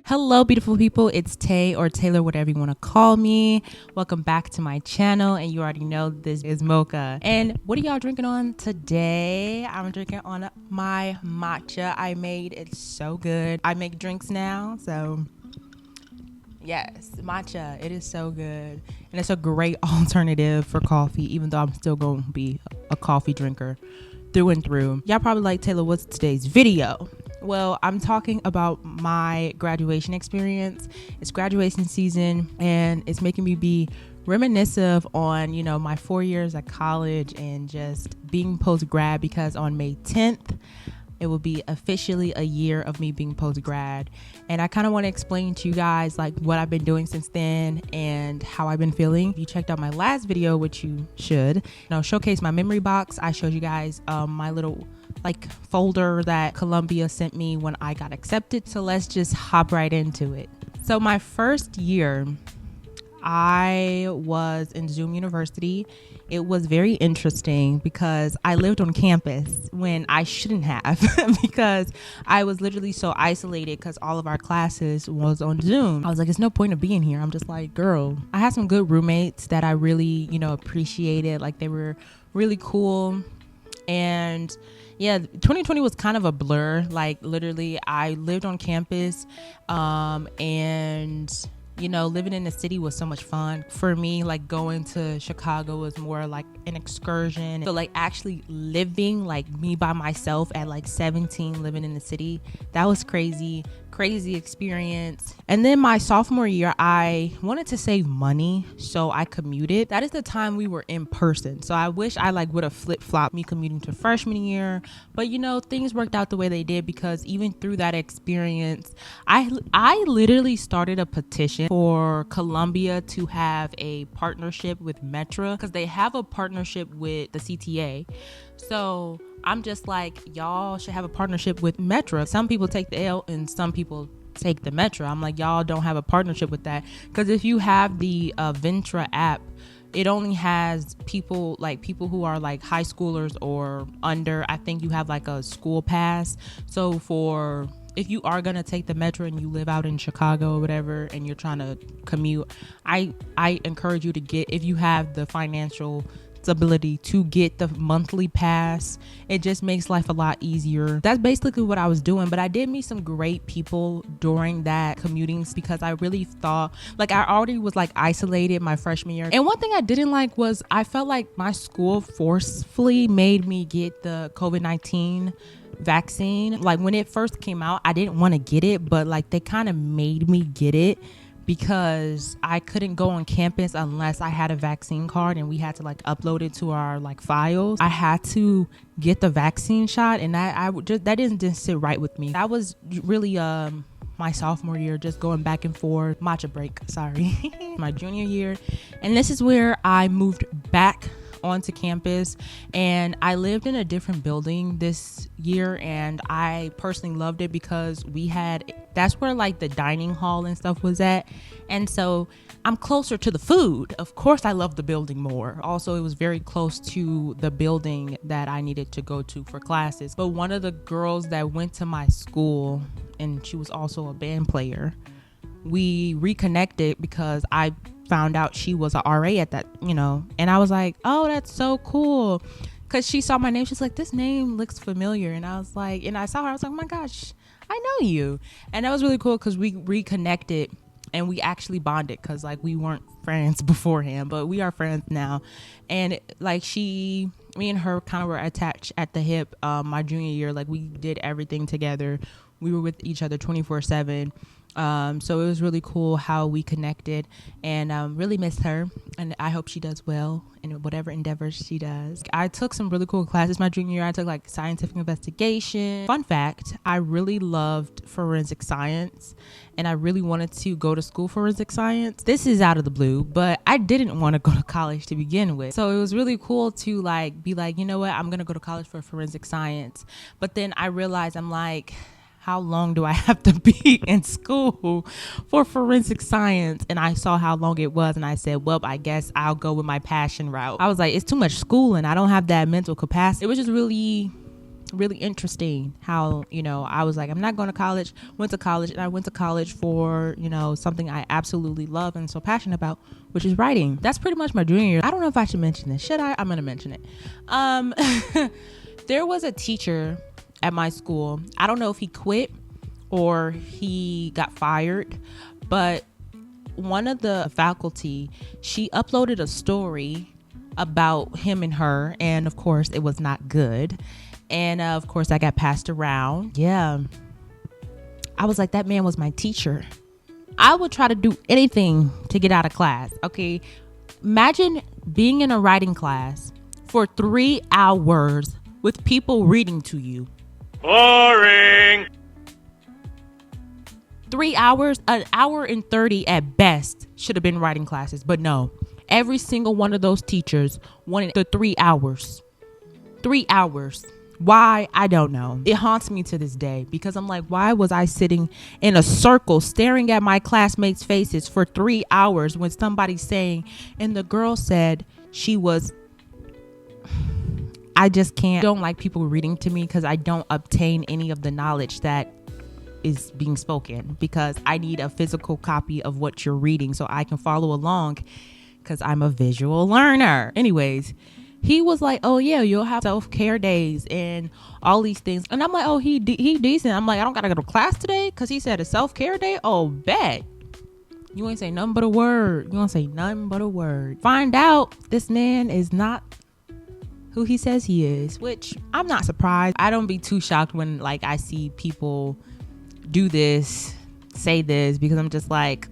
Hello, beautiful people. It's Tay or Taylor, whatever you want to call me. Welcome back to my channel. And you already know this is Mocha. And what are y'all drinking on today? I'm drinking on my matcha I made. It's so good. I make drinks now. So yes, matcha. It is so good. And it's a great alternative for coffee, even though I'm still going to be a coffee drinker through and through. Y'all probably like, Taylor, what's today's video? Well, I'm talking about my graduation experience. It's graduation season and it's making me be reminiscent on, my 4 years at college and just being post-grad, because on May 10th, it will be officially a year of me being post-grad. And I kind of want to explain to you guys like what I've been doing since then and how I've been feeling. If you checked out my last video, which you should, showcase my memory box. I showed you guys my little folder that Columbia sent me when I got accepted. So let's just hop right into it. So my first year, I was in Zoom University. It was very interesting because I lived on campus when I shouldn't have because I was literally so isolated because all of our classes was on Zoom. I was like, there's no point of being here. I'm just like, girl, I had some good roommates that I really, appreciated. Like they were really cool. And yeah, 2020 was kind of a blur. Like literally I lived on campus and living in the city was so much fun for me. Like going to Chicago was more like an excursion. So like actually living like me by myself at like 17, living in the city, that was crazy experience. And then my sophomore year, I wanted to save money, so I commuted. That is the time we were in person. So I wish I would have flip-flopped me commuting to freshman year, but things worked out the way they did, because even through that experience, I literally started a petition for Columbia to have a partnership with Metro, because they have a partnership with the CTA. So I'm just like, y'all should have a partnership with Metro. Some people take the L and some people take the Metro. I'm like, y'all don't have a partnership with that, because if you have the Ventra app, it only has people who are like high schoolers or under. I think you have like a school pass. So if you are going to take the Metro and you live out in Chicago or whatever and you're trying to commute, I encourage you to get, if you have the financial ability, to get the monthly pass. It just makes life a lot easier. That's basically what I was doing. But I did meet some great people during that commuting, because I really thought I already was isolated my freshman year. And one thing I didn't like was I felt like my school forcefully made me get the COVID-19 vaccine. Like when it first came out, I didn't want to get it, but they kind of made me get it, because I couldn't go on campus unless I had a vaccine card, and we had to upload it to our files. I had to get the vaccine shot, and that didn't sit right with me. That was really my sophomore year, just going back and forth. Matcha break, sorry. My junior year, and this is where I moved back onto campus, and I lived in a different building this year, and I personally loved it because that's where the dining hall and stuff was at, and so I'm closer to the food. Of course I love the building more. Also, it was very close to the building that I needed to go to for classes. But one of the girls that went to my school, and she was also a band player, we reconnected because I found out she was a RA at that, and I was like, oh, that's so cool, because she saw my name. She's like, this name looks familiar, and I was like, and I saw her, I was like, oh my gosh, I know you. And that was really cool because we reconnected and we actually bonded, because we weren't friends beforehand, but we are friends now. And me and her kind of were attached at the hip. My junior year, we did everything together. We were with each other 24/7. So it was really cool how we connected, and really missed her, and I hope she does well in whatever endeavors she does. I took some really cool classes my junior year. I took like scientific investigation. Fun fact, I really loved forensic science, and I really wanted to go to school for forensic science. This is out of the blue, but I didn't want to go to college to begin with. So it was really cool to like be like, you know what, I'm gonna go to college for forensic science. But then I realized, I'm like, how long do I have to be in school for forensic science? And I saw how long it was, and I said, well, I guess I'll go with my passion route. I was like, it's too much schooling. I don't have that mental capacity. It was just really interesting how, I was like, I'm not going to college. Went to college, and I went to college for, something I absolutely love and so passionate about, which is writing. That's pretty much my junior year. I don't know if I should mention this. Should I? I'm going to mention it. There was a teacher at my school. I don't know if he quit or he got fired, but one of the faculty, she uploaded a story about him and her, and of course it was not good, and of course I got passed around. Yeah, I was like, that man was my teacher. I would try to do anything to get out of class. Okay, imagine being in a writing class for 3 hours with people reading to you. Boring. 3 hours, an hour and 30 at best should have been writing classes, but no. Every single one of those teachers wanted the 3 hours. 3 hours. Why? I don't know. It haunts me to this day because I'm like, why was I sitting in a circle staring at my classmates' faces for 3 hours when somebody's saying, and the girl said she was... I just don't like people reading to me because I don't obtain any of the knowledge that is being spoken, because I need a physical copy of what you're reading so I can follow along, because I'm a visual learner. Anyways, he was like, oh yeah, you'll have self-care days and all these things. And I'm like, oh, he decent. I'm like, I don't gotta go to class today because he said a self-care day. Oh, bet. You ain't say nothing but a word. You won't say nothing but a word. Find out this man is not who he says he is, which I'm not surprised. I don't be too shocked when like I see people do this, say this, because I'm just like,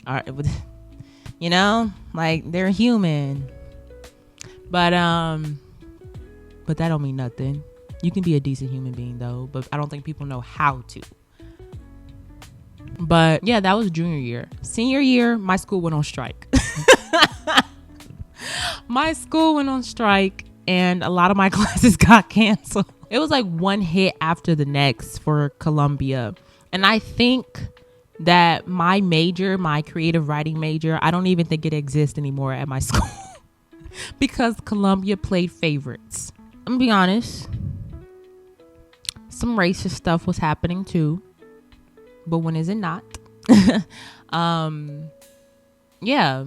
all right, like they're human. But that don't mean nothing. You can be a decent human being though, but I don't think people know how to. But yeah, that was junior year. Senior year, my school went on strike. My school went on strike and a lot of my classes got canceled. It was like one hit after the next for Columbia. And I think that my major, my creative writing major, I don't even think it exists anymore at my school because Columbia played favorites. I'm gonna be honest. Some racist stuff was happening too. But when is it not? Yeah.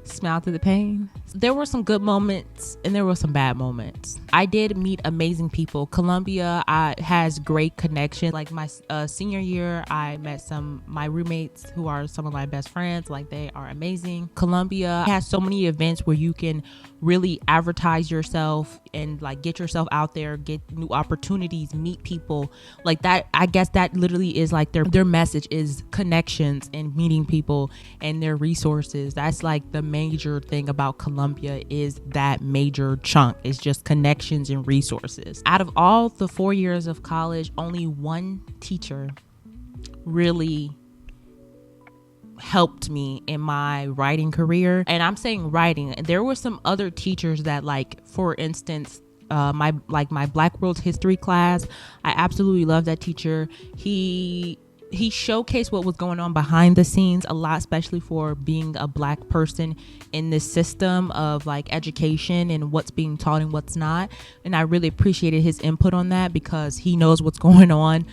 Smile through the pain. There were some good moments and there were some bad moments. I did meet amazing people. Columbia has great connections. Like my senior year, I met my roommates who are some of my best friends. Like they are amazing. Columbia has so many events where you can really advertise yourself and like get yourself out there, get new opportunities, meet people like that. I guess that literally is like their message is connections and meeting people and their resources. That's like the major thing about Columbia, is that major chunk is just connections and resources. Out of all the 4 years of college, only one teacher really helped me in my writing career. And I'm saying writing. There were some other teachers that, like, for instance, my Black World History class, I absolutely love that teacher. He showcased what was going on behind the scenes a lot, especially for being a Black person in this system of like education and what's being taught and what's not. And I really appreciated his input on that because he knows what's going on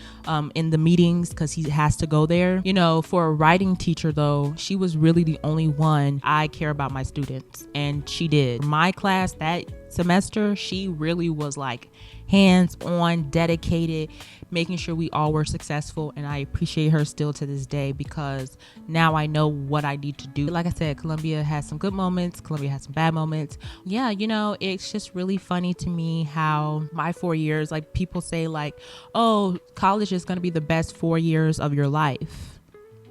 in the meetings because he has to go there. You know, for a writing teacher though, she was really the only one I care about my students, and she did. My class that semester, she really was like hands-on, dedicated, making sure we all were successful. And I appreciate her still to this day, because now I know what I need to do. Like I said, Columbia has some good moments, Columbia has some bad moments. Yeah, you know, it's just really funny to me how my 4 years, like people say like, oh, college is going to be the best 4 years of your life.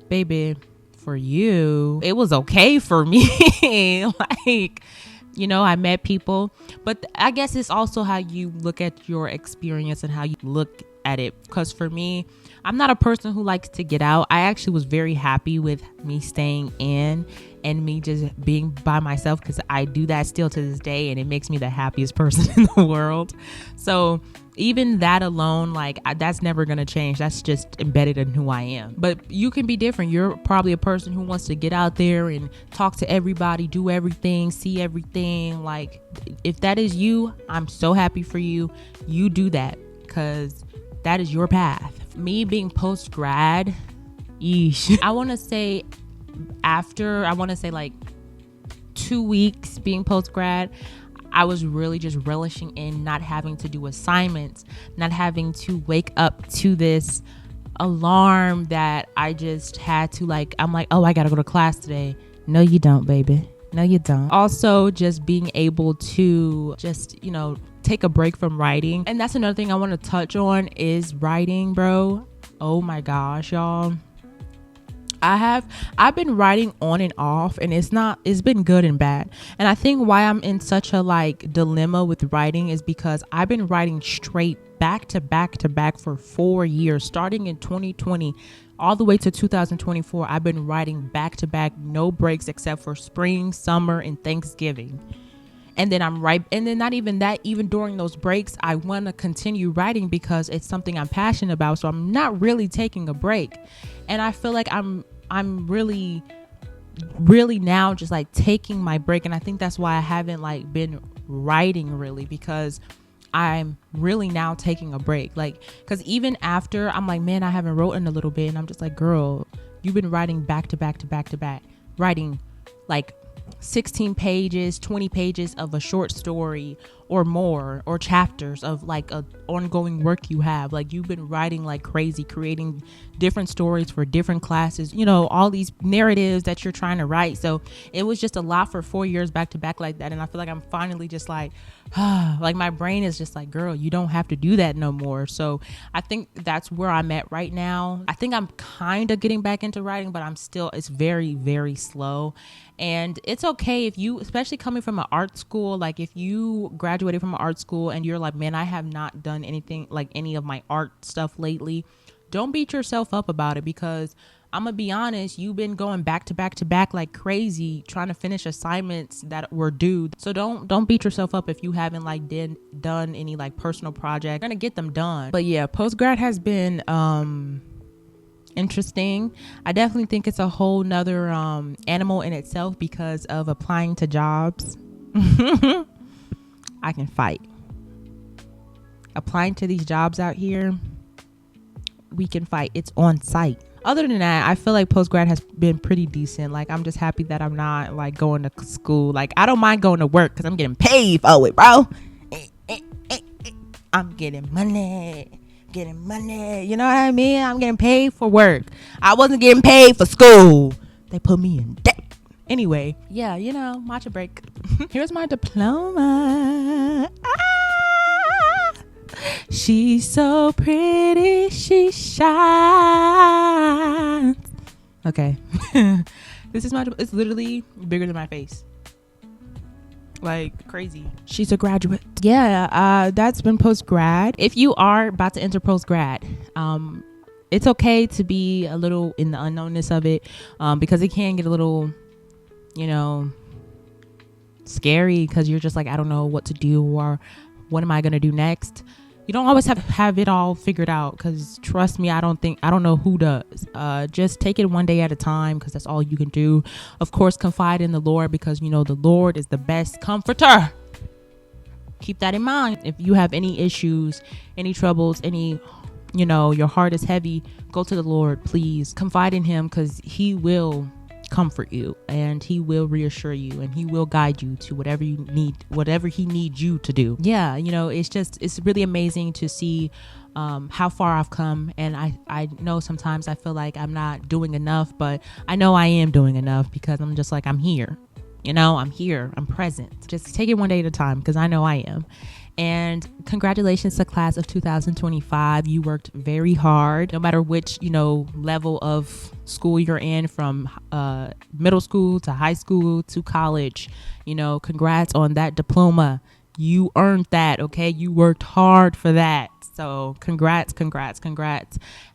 Baby, for you, it was okay for me. Like, you know, I met people, but I guess it's also how you look at your experience and how you look at it. Because for me, I'm not a person who likes to get out. I actually was very happy with me staying in and me just being by myself, because I do that still to this day, and it makes me the happiest person in the world. So even that alone, like that's never going to change. That's just embedded in who I am. But you can be different. You're probably a person who wants to get out there and talk to everybody, do everything, see everything. Like if that is you, I'm so happy for you. You do that, because that is your path. Me being post-grad, yeesh. I want to say like 2 weeks being post-grad, I was really just relishing in not having to do assignments, not having to wake up to this alarm that I just had to, like, I'm like, oh, I gotta go to class today. No, you don't, baby. No, you don't. Also, just being able to just, you know, take a break from writing. And that's another thing I want to touch on is writing, bro. Oh my gosh, y'all. I've been writing on and off, and it's been good and bad. And I think why I'm in such a like dilemma with writing is because I've been writing straight back to back to back for 4 years, starting in 2020 all the way to 2024. I've been writing back to back, no breaks except for spring, summer, and Thanksgiving. And then not even that, even during those breaks, I want to continue writing because it's something I'm passionate about. So I'm not really taking a break. And I feel like I'm really, really now just like taking my break. And I think that's why I haven't like been writing really, because I'm really now taking a break. Like, because even after I'm like, man, I haven't wrote in a little bit. And I'm just like, girl, you've been writing back to back to back to back, writing like 16 pages, 20 pages of a short story or more, or chapters of like a ongoing work you have. Like you've been writing like crazy, creating different stories for different classes, you know, all these narratives that you're trying to write. So it was just a lot for 4 years back to back like that. And I feel like I'm finally just like, like my brain is just like, girl, you don't have to do that no more. So I think that's where I'm at right now. I think I'm kind of getting back into writing, but it's very, very slow. And it's okay if you, especially coming from an art school, like if you graduated from an art school and you're like, man, I have not done anything like any of my art stuff lately. Don't beat yourself up about it, because I'm gonna be honest, you've been going back to back to back like crazy trying to finish assignments that were due. So don't beat yourself up if you haven't like done any like personal project. You're gonna get them done. But yeah, post-grad has been interesting. I definitely think it's a whole nother animal in itself because of applying to jobs. I can fight. Applying to these jobs out here, we can fight. It's on site. Other than that, I feel like post-grad has been pretty decent. Like, I'm just happy that I'm not like going to school. Like, I don't mind going to work because I'm getting paid for it, bro. I'm getting money. You know what I mean? I'm getting paid for work. I wasn't getting paid for school. They put me in debt. Anyway, yeah, you know, matcha break. Here's my diploma. She's so pretty, she shines. Okay. This is it's literally bigger than my face. Like crazy. She's a graduate. Yeah, that's been post-grad. If you are about to enter post-grad, it's okay to be a little in the unknownness of it, because it can get a little, you know, scary, because you're just like, I don't know what to do, or what am I gonna do next. You don't always have it all figured out, because trust me, I don't know who does. Just take it one day at a time, because that's all you can do. Of course, confide in the Lord, because you know the Lord is the best comforter. Keep that in mind. If you have any issues, any troubles, you know, your heart is heavy, go to the Lord, please. Confide in him, because he will comfort you, and he will reassure you, and he will guide you to whatever you need, whatever he needs you to do. Yeah, it's really amazing to see how far I've come. And I know sometimes I feel like I'm not doing enough, but I know I am doing enough because I'm just like, I'm here. I'm here, I'm present. Just take it one day at a time, because I know I am. And congratulations to class of 2025. You worked very hard, no matter which, level of school you're in, from middle school to high school to college. Congrats on that diploma. You earned that, okay? You worked hard for that. So congrats.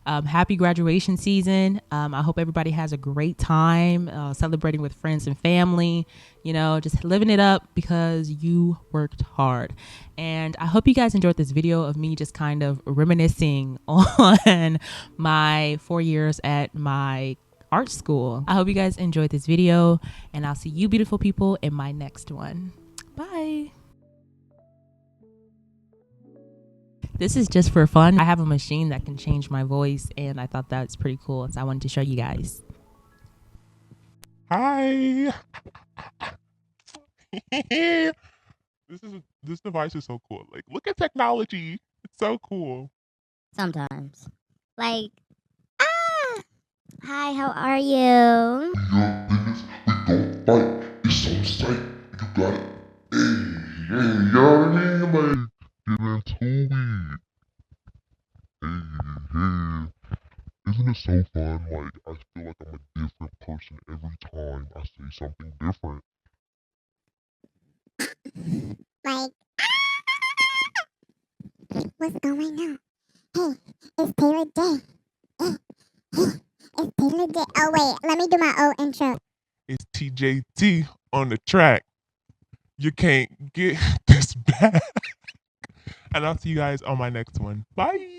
Happy graduation season. I hope everybody has a great time celebrating with friends and family, just living it up because you worked hard. And I hope you guys enjoyed this video of me just kind of reminiscing on my 4 years at my art school. I hope you guys enjoyed this video, and I'll see you beautiful people in my next one. Bye. This is just for fun. I have a machine that can change my voice, and I thought that's pretty cool, so I wanted to show you guys. Hi. This device is so cool. Like, look at technology. It's so cool. Sometimes. Like, hi, how are you? We don't fight. It's on sight. You got it. Hey, you know what I mean? Like, get into it. Hey. Isn't it so fun? Like, I feel like I'm a different person every time I say something different. Like, what's going on? Hey, it's Taylor Day. It's Taylor Day. Oh, wait, let me do my old intro. It's TJT on the track. You can't get this back. And I'll see you guys on my next one. Bye.